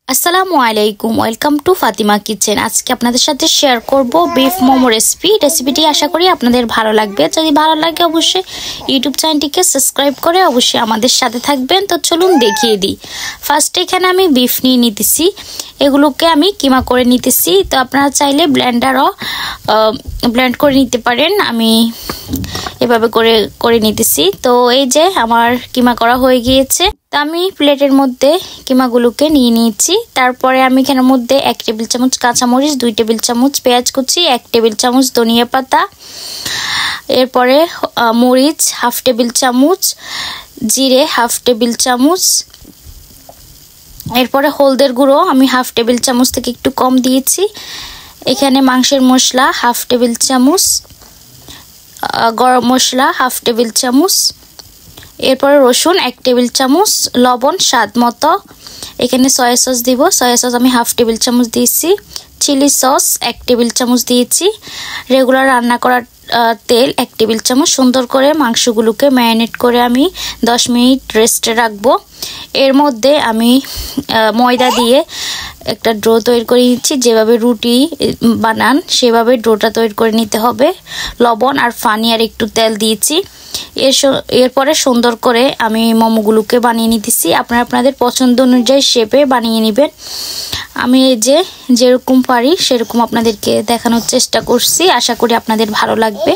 আসসালামু আলাইকুম, welcome to Fatima kitchen. আজকে আপনাদের সাথে শেয়ার করব বিফ মোমো রেসিপিটি আশা করি আপনাদের ভালো লাগবে। যদি ভালো লাগে অবশ্যই ইউটিউব চ্যানেলটিকে সাবস্ক্রাইব করে অবশ্যই আমাদের সাথে থাকবেন। তো চলুন দেখিয়ে দিই। ফার্স্টে এখানে আমি বিফ নিয়ে নিতেছি, এগুলোকে আমি কিমা করে নিতেছি। তো আপনারা চাইলে ব্লেন্ডারও ব্লেন্ড করে নিতে পারেন, আমি এভাবে করে নিতেছি। তো এই যে আমার কিমা করা হয়ে গিয়েছে। তো আমি প্লেটের মধ্যে কিমাগুলোকে নিয়ে নিয়েছি। তারপরে আমি এখানের মধ্যে 1 টেবিল চামচ কাঁচামরিচ, 2 টেবিল চামচ পেঁয়াজ কুচি, 1 টেবিল চামচ ধনিয়া পাতা, এরপরে মরিচ 1/2 টেবিল চামচ, জিরে 1/2 টেবিল চামচ, এরপরে হলদের গুঁড়ো আমি 1/2 টেবিল চামচ থেকে একটু কম দিয়েছি। এখানে মাংসের মশলা 1/2 টেবিল চামচ, গরম মশলা 1/2 টেবিল চামচ, এরপরে রসুন 1 টেবিল চামচ, লবণ স্বাদ মতো। এখানে সয়া সস দিব, সয়া সস আমি 1/2 টেবিল চামচ দিয়েছি, চিলি সস 1 টেবিল চামচ দিয়েছি, রেগুলার রান্না করার তেল 1 টেবিল চামচ। সুন্দর করে মাংসগুলোকে ম্যারিনেট করে আমি 10 মিনিট রেস্টে রাখবো। এর মধ্যে আমি ময়দা দিয়ে একটা ডো তৈরি করে নিচ্ছি, যেভাবে রুটি বানান সেভাবে ডোটা তৈরি করে নিতে হবে। লবণ আর পানি আর একটু তেল দিয়েছি। এরপরে সুন্দর করে আমি মোমোগুলোকে বানিয়ে নিতেছি। আপনারা আপনাদের পছন্দ অনুযায়ী শেপে বানিয়ে নেবেন। আমি এই যে যেরকম পারি সেরকম আপনাদেরকে দেখানোর চেষ্টা করছি, আশা করি আপনাদের ভালো লাগবে।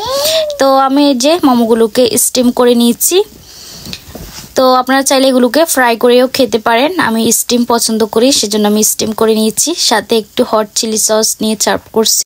তো আমি এই যে মোমোগুলোকে স্টিম করে নিয়েছি। তো আপনারা চাইলে এগুলোকে ফ্রাই করেও খেতে পারেন, আমি স্টিম পছন্দ করি সেজন্য আমি স্টিম করে নিয়েছি। সাথে একটু হট চিলি সস নিয়ে সার্ভ করছি।